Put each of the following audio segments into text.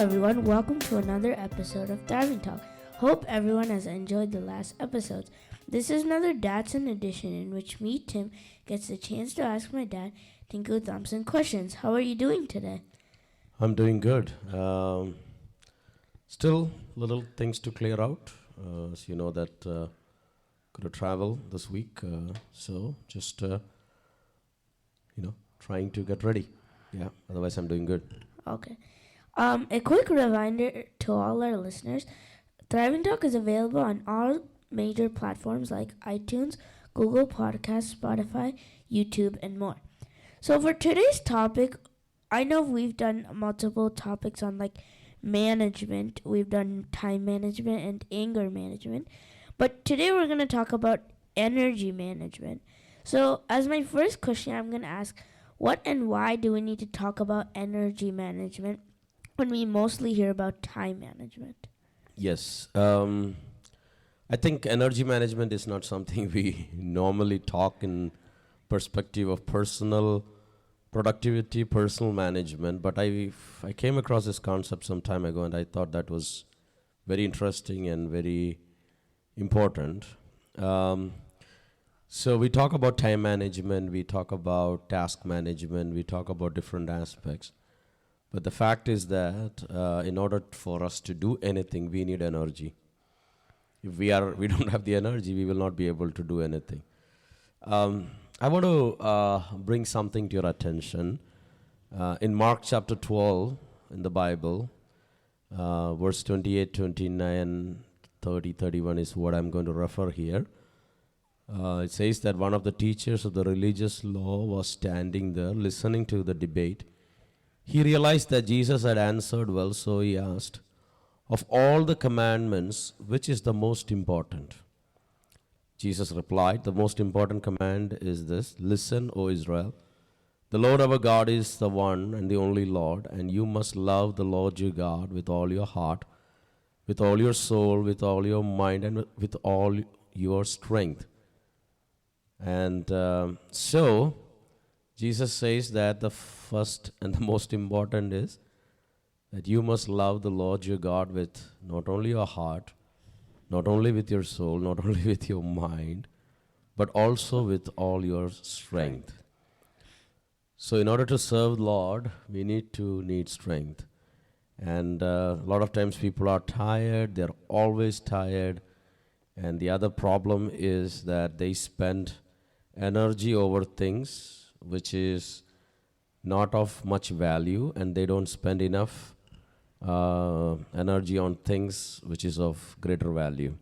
everyone, welcome to another episode of Thriving Talk. Hope everyone has enjoyed the last episodes. This is another Dadson edition in which me, Tim, gets the chance to ask my dad, Tinku Thompson, questions. How are you doing today? I'm doing good. Still little things to clear out. As you know that going to travel this week, so just trying to get ready. Yeah. Otherwise, I'm doing good. Okay. A quick reminder to all our listeners, Thriving Talk is available on all major platforms like iTunes, Google Podcasts, Spotify, YouTube, and more. So for today's topic, I know we've done multiple topics on like management. We've done time management and anger management. But today we're going to talk about energy management. So as my first question, I'm going to ask, what and why do we need to talk about energy management when we mostly hear about time management? Yes. I think energy management is not something we normally talk in perspective of personal productivity, personal management. But I came across this concept some time ago, and I thought that was very interesting and very important. So we talk about time management, we talk about task management, we talk about different aspects. But the fact is that in order for us to do anything, we need energy. If we don't have the energy, we will not be able to do anything. I want to bring something to your attention. In Mark chapter 12 in the Bible, verse 28, 29, 30, 31 is what I'm going to refer here. It says that one of the teachers of the religious law was standing there listening to the debate. He realized that Jesus had answered well, so he asked, "Of all the commandments, which is the most important?" Jesus replied, "The most important command is this: Listen, O Israel, the Lord our God is the one and the only Lord, and you must love the Lord your God with all your heart, with all your soul, with all your mind, and with all your strength." And so Jesus says that the first and the most important is that you must love the Lord your God with not only your heart, not only with your soul, not only with your mind, but also with all your strength. So in order to serve the Lord, we need strength. And a lot of times people are tired, they're always tired. And the other problem is that they spend energy over things which is not of much value, and they don't spend enough energy on things which is of greater value.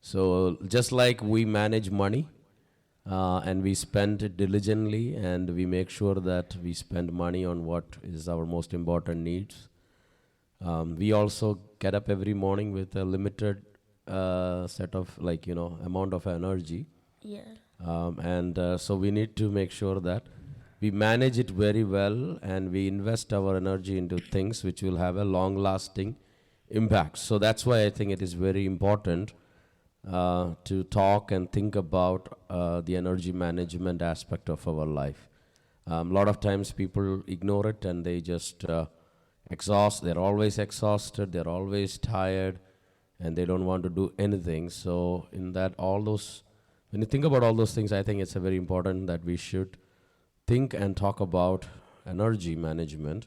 So just like we manage money and we spend it diligently, and we make sure that we spend money on what is our most important needs, we also get up every morning with a limited set of amount of energy. Yeah. So we need to make sure that we manage it very well, and we invest our energy into things which will have a long-lasting impact. So that's why I think it is very important to talk and think about the energy management aspect of our life. A lot of times people ignore it, and they just exhaust. They're always exhausted. They're always tired, and they don't want to do anything. So when you think about all those things, I think it's very important that we should think and talk about energy management.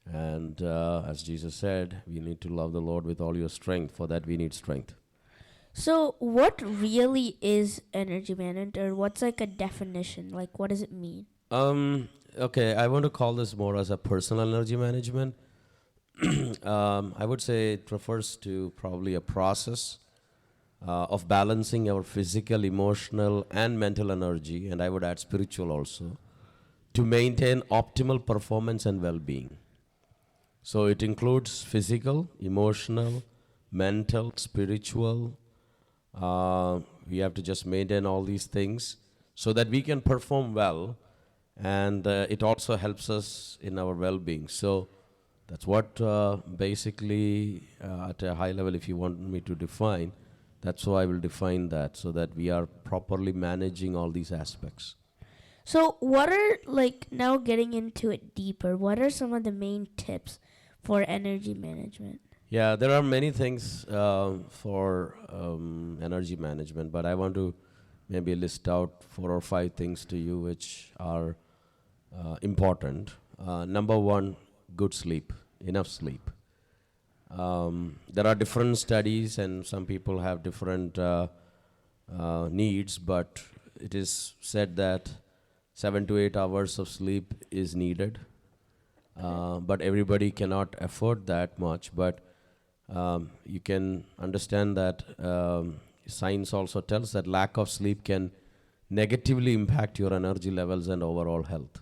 And as Jesus said, we need to love the Lord with all your strength. For that, we need strength. So what really is energy management, or what's like a definition? Like, what does it mean? Okay, I want to call this more as a personal energy management. I would say it refers to probably a process of balancing our physical, emotional, and mental energy, and I would add spiritual also, to maintain optimal performance and well-being. So it includes physical, emotional, mental, spiritual. We have to just maintain all these things so that we can perform well, and it also helps us in our well-being. So that's what basically at a high level, if you want me to define, that's how I will define that, so that we are properly managing all these aspects. So what are, like, now getting into it deeper, what are some of the main tips for energy management? Yeah, there are many things for energy management, but I want to maybe list out 4 or 5 things to you which are important. Number one, good sleep, enough sleep. There are different studies, and some people have different needs, but it is said that 7 to 8 hours of sleep is needed. But everybody cannot afford that much. But you can understand that science also tells that lack of sleep can negatively impact your energy levels and overall health.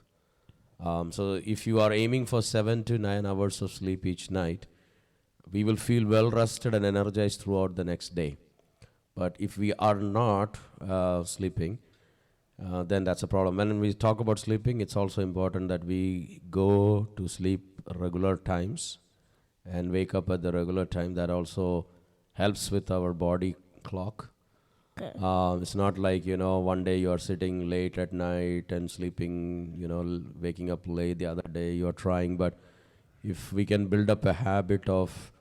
So if you are aiming for 7 to 9 hours of sleep each night, we will feel well rested and energized throughout the next day. But if we are not sleeping, then that's a problem. When we talk about sleeping, it's also important that we go to sleep regular times and wake up at the regular time. That also helps with our body clock. Okay. It's not like, one day you are sitting late at night and sleeping, waking up late. The other day you are trying. But if we can build up a habit of,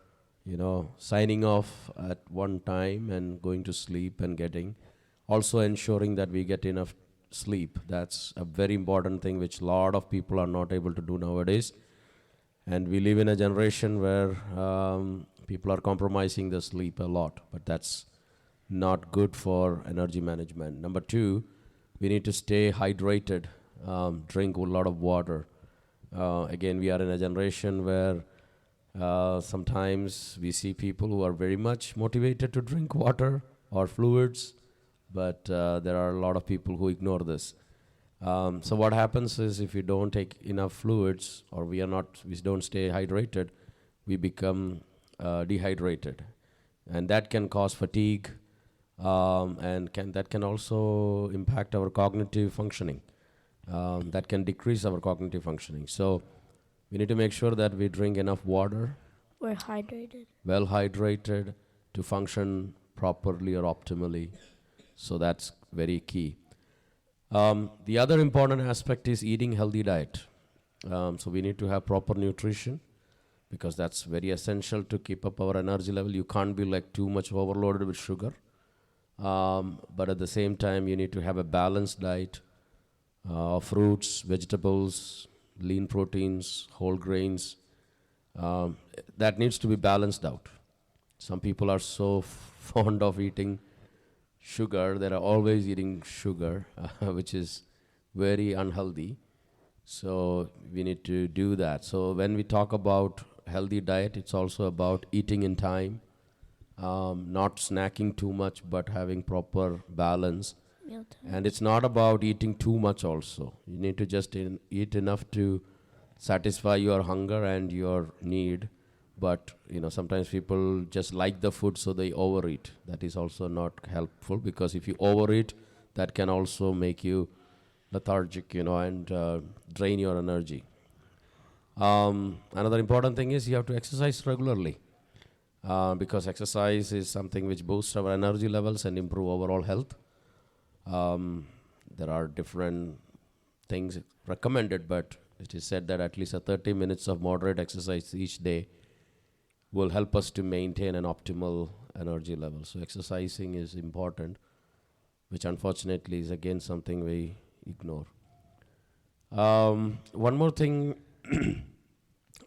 signing off at one time and going to sleep and also ensuring that we get enough sleep. That's a very important thing which a lot of people are not able to do nowadays. And we live in a generation where people are compromising the sleep a lot, but that's not good for energy management. Number two, we need to stay hydrated, drink a lot of water. Again, we are in a generation where sometimes we see people who are very much motivated to drink water or fluids, but there are a lot of people who ignore this. So what happens is, if we don't take enough fluids, or we don't stay hydrated, we become dehydrated, and that can cause fatigue, and that can also impact our cognitive functioning. That can decrease our cognitive functioning. So we need to make sure that we drink enough water, We're hydrated. well hydrated, to function properly or optimally. So that's very key. The other important aspect is eating healthy diet. So we need to have proper nutrition, because that's very essential to keep up our energy level. You can't be like too much overloaded with sugar. But at the same time, you need to have a balanced diet of fruits, vegetables, lean proteins, whole grains. That needs to be balanced out. Some people are so fond of eating sugar, they are always eating sugar, which is very unhealthy. So we need to do that. So when we talk about healthy diet, it's also about eating in time, not snacking too much, but having proper balance. Mealtime. And it's not about eating too much also. You need to just eat enough to satisfy your hunger and your need. But sometimes people just like the food, so they overeat. That is also not helpful, because if you overeat, that can also make you lethargic, and drain your energy. Another important thing is you have to exercise regularly, because exercise is something which boosts our energy levels and improve overall health. There are different things recommended, but it is said that at least 30 minutes of moderate exercise each day will help us to maintain an optimal energy level. So exercising is important, which unfortunately is again something we ignore. One more thing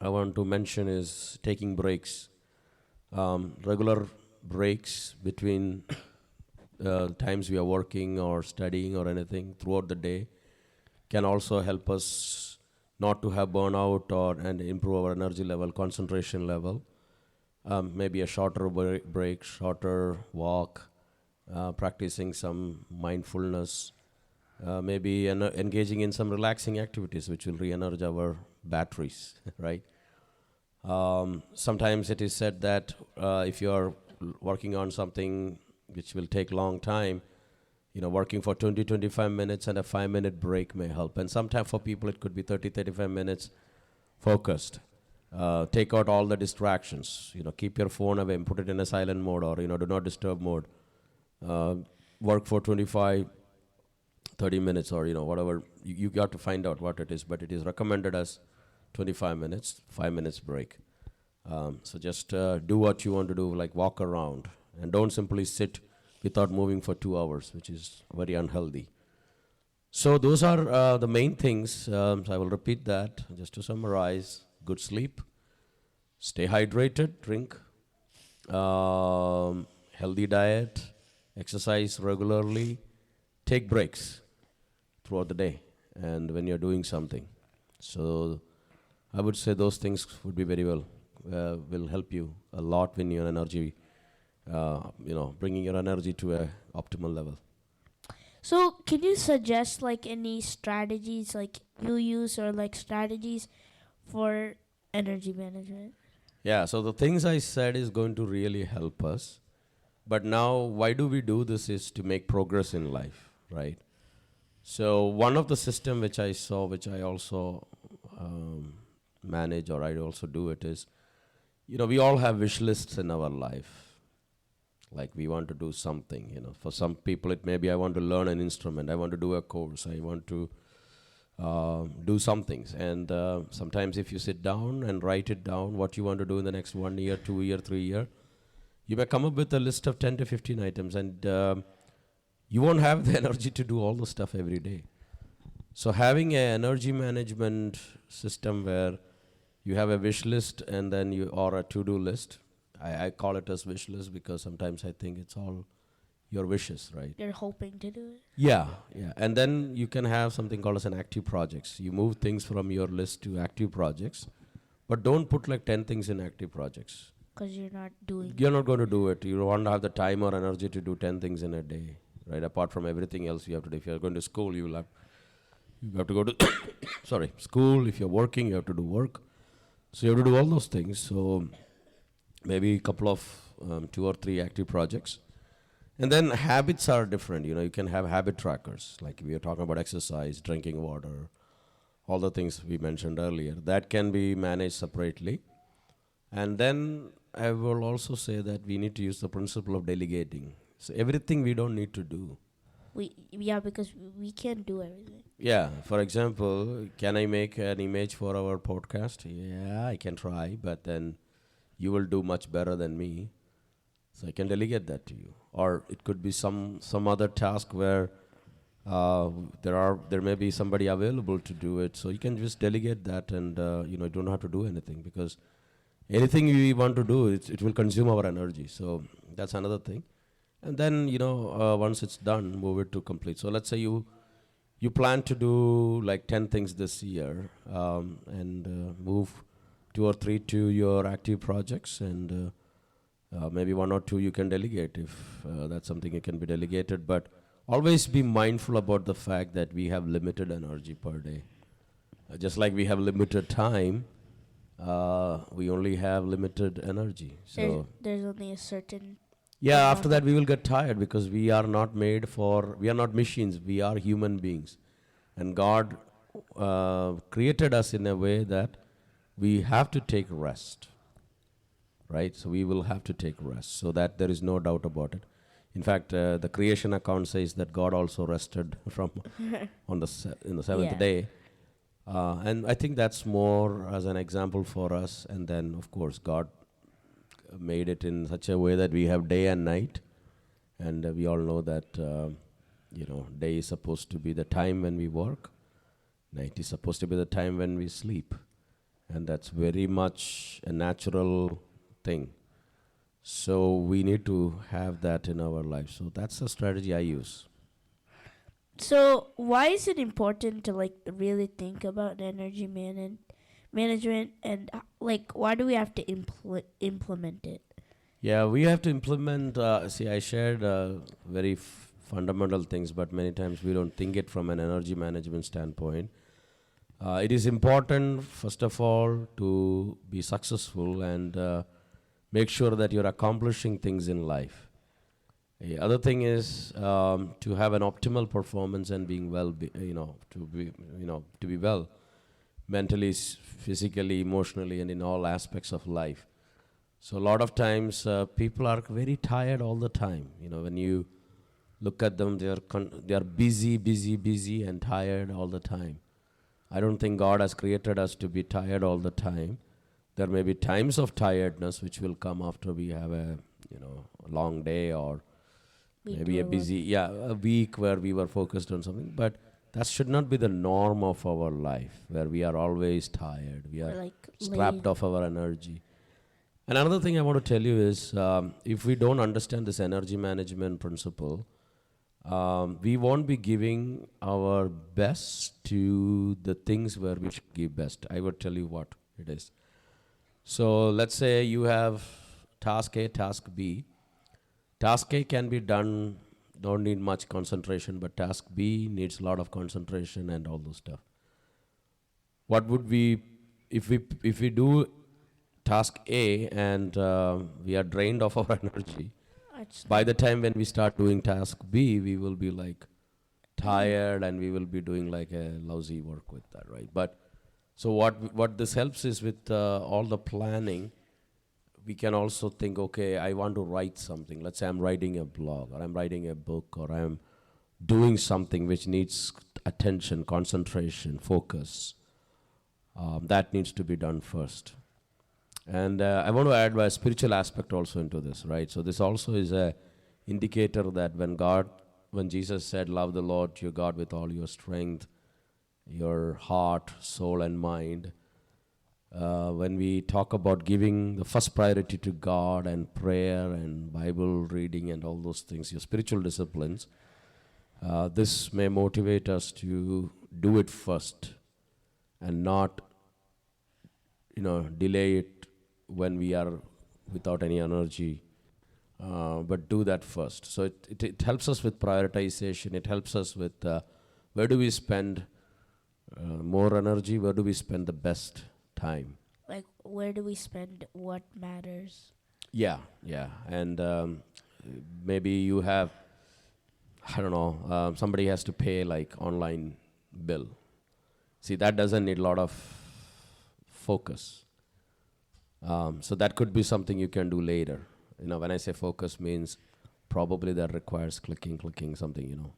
I want to mention is taking breaks. Regular breaks between times we are working or studying or anything throughout the day can also help us not to have burnout and improve our energy level, concentration level. Maybe a shorter break, shorter walk, practicing some mindfulness, maybe engaging in some relaxing activities which will re-energize our batteries, right? Sometimes it is said that if you are working on something which will take long time, working for 20-25 minutes and a 5-minute break may help. And sometimes for people it could be 30-35 minutes focused. Take out all the distractions. Keep your phone away and put it in a silent mode, or do not disturb mode. Work for 25-30 minutes, or whatever. You got to find out what it is, but it is recommended as 25 minutes, 5 minutes break. So just do what you want to do, like walk around, and don't simply sit without moving for 2 hours, which is very unhealthy. So those are the main things. So I will repeat that just to summarize: good sleep, stay hydrated, drink, healthy diet, exercise regularly, take breaks throughout the day, and when you're doing something. So I would say those things would be very well, will help you a lot when your energy, bringing your energy to a optimal level. So, can you suggest like any strategies like you use or like strategies for energy management? Yeah, so the things I said is going to really help us. But now, why do we do this is to make progress in life, right? So one of the system which I saw, which I also manage or I also do it is, we all have wish lists in our life. Like we want to do something, For some people, it may be I want to learn an instrument, I want to do a course, I want to do some things. And sometimes if you sit down and write it down, what you want to do in the next 1 year, 2 year, 3 year, you may come up with a list of 10 to 15 items, and you won't have the energy to do all the stuff every day. So having an energy management system where you have a wish list and then or a to-do list. I call it as wish list because sometimes I think it's all your wishes, right? You're hoping to do it Yeah, yeah. And then you can have something called as an active projects. You move things from your list to active projects, but don't put like 10 things in active projects. because you're not doing. You're not going to do it. You don't want to have the time or energy to do 10 things in a day, right? Apart from everything else you have to do. If you're going to school, you have to go to school. If you're working, you have to do work. So you have to do all those things. So maybe a couple of 2 or 3 active projects. And then habits are different. You can have habit trackers. Like we are talking about exercise, drinking water, all the things we mentioned earlier. That can be managed separately. And then I will also say that we need to use the principle of delegating. So everything we don't need to do. Because we can't do everything. Yeah, for example, can I make an image for our podcast? Yeah, I can try, but then you will do much better than me. So I can delegate that to you. Or it could be some other task where there may be somebody available to do it. So you can just delegate that, and you don't have to do anything, because anything we want to do, it will consume our energy. So that's another thing. And then once it's done, move it to complete. So let's say you plan to do like 10 things this year, and move 2 or 3 to your active projects, and maybe 1 or 2 you can delegate if that's something you can be delegated. But always be mindful about the fact that we have limited energy per day. Just like we have limited time, we only have limited energy. So there's only a certain. Yeah, after that we will get tired, because we are not machines, we are human beings. And God created us in a way that we have to take rest, right? So we will have to take rest, so that there is no doubt about it. In fact, the creation account says that God also rested from in the seventh day. And I think that's more as an example for us. And then, of course, God made it in such a way that we have day and night, and we all know that day is supposed to be the time when we work, night is supposed to be the time when we sleep, and that's very much a natural thing. So we need to have that in our life. So that's the strategy I use. So why is it important to really think about energy management, and why do we have to implement it? Yeah, we have to implement. I shared very fundamental things, but many times we don't think it from an energy management standpoint. It is important, first of all, to be successful and make sure that you're accomplishing things in life. The other thing is to have an optimal performance and being well, to be well mentally, physically, emotionally, and in all aspects of life. So a lot of times people are very tired all the time. When you look at them, they are busy, and tired all the time. I don't think God has created us to be tired all the time. There may be times of tiredness which will come after we have a long day, or We maybe do a week where we were focused on something. But that should not be the norm of our life, where we are always tired. We are Or like strapped off our energy. And another thing I want to tell you is, if we don't understand this energy management principle, we won't be giving our best to the things where we should give best. I would tell you what it is. So let's say you have task A, task B. Task A can be done, don't need much concentration, but task B needs a lot of concentration and all those stuff. What would we, if we do task A and we are drained of our energy, by the time when we start doing task B, we will be like tired and we will be doing like a lousy work with that, right? But so what this helps is with all the planning, we can also think, okay, I want to write something. Let's say I'm writing a blog, or I'm writing a book, or I'm doing something which needs attention, concentration, focus. That needs to be done first. And I want to add a spiritual aspect also into this, right? So this also is a indicator that when Jesus said, love the Lord your God with all your strength, your heart, soul, and mind, when we talk about giving the first priority to God and prayer and Bible reading and all those things, your spiritual disciplines, this may motivate us to do it first and not, delay it when we are without any energy, but do that first. So it helps us with prioritization. It helps us with where do we spend more energy, where do we spend the best time. like where do we spend what matters? Yeah. And maybe you have, I don't know, somebody has to pay like online bill. See, that doesn't need a lot of focus. So that could be something you can do later. When I say focus means probably that requires clicking something,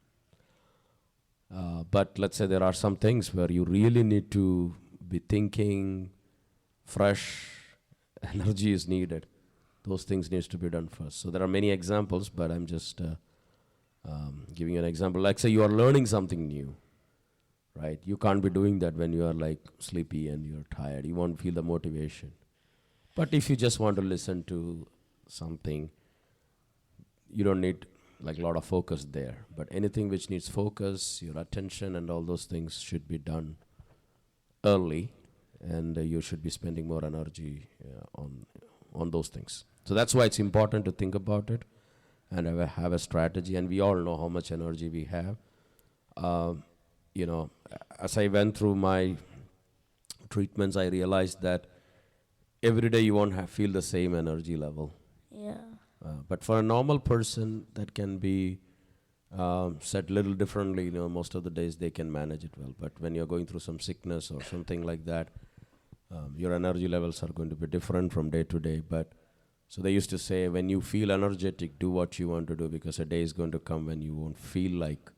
But let's say there are some things where you really need to be thinking, fresh, energy is needed. Those things needs to be done first. So there are many examples, but I'm just giving you an example. Like say you are learning something new, right? You can't be doing that when you are like sleepy and you're tired. You won't feel the motivation. But if you just want to listen to something, you don't need like a lot of focus there. But anything which needs focus, your attention and all those things should be done early, and you should be spending more energy on those things. So that's why it's important to think about it and have a strategy. And we all know how much energy we have. As I went through my treatments, I realized that every day you won't feel the same energy level. Yeah. But for a normal person, that can be set little differently. Most of the days they can manage it well. But when you're going through some sickness or something like that, your energy levels are going to be different from day to day. But so they used to say, when you feel energetic, do what you want to do, because a day is going to come when you won't feel like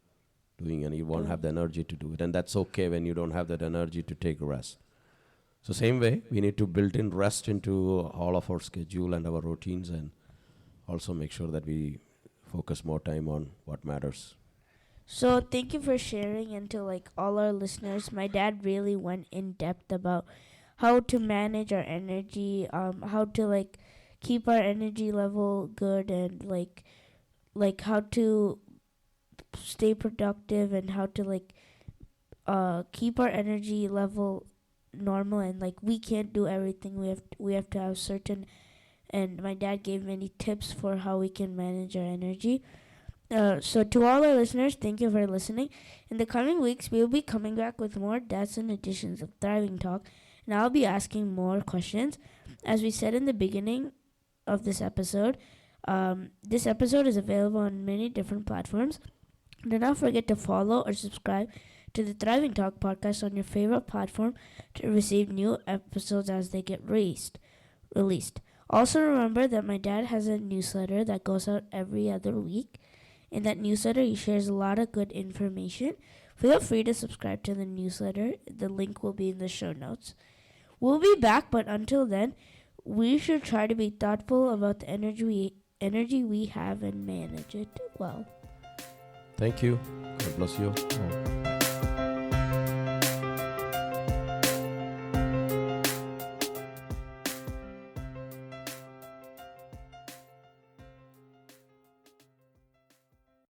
doing and you won't have the energy to do it. And that's okay when you don't have that energy to take rest. So same way, we need to build in rest into all of our schedule and our routines, and also make sure that we focus more time on what matters. So thank you for sharing, and to like all our listeners, my dad really went in depth about how to manage our energy, how to like keep our energy level good, and like how to stay productive, and how to like keep our energy level normal. And like we can't do everything. We have to have certain, and my dad gave many tips for how we can manage our energy. So to all our listeners, thank you for listening. In the coming weeks, we will be coming back with more Dadson editions of Thriving Talk, and I'll be asking more questions. As we said in the beginning of this episode is available on many different platforms. Do not forget to follow or subscribe to the Thriving Talk podcast on your favorite platform to receive new episodes as they get released. Also remember that my dad has a newsletter that goes out every other week. In that newsletter, he shares a lot of good information. Feel free to subscribe to the newsletter. The link will be in the show notes. We'll be back, but until then, we should try to be thoughtful about the energy we have and manage it well. Thank you. God bless you.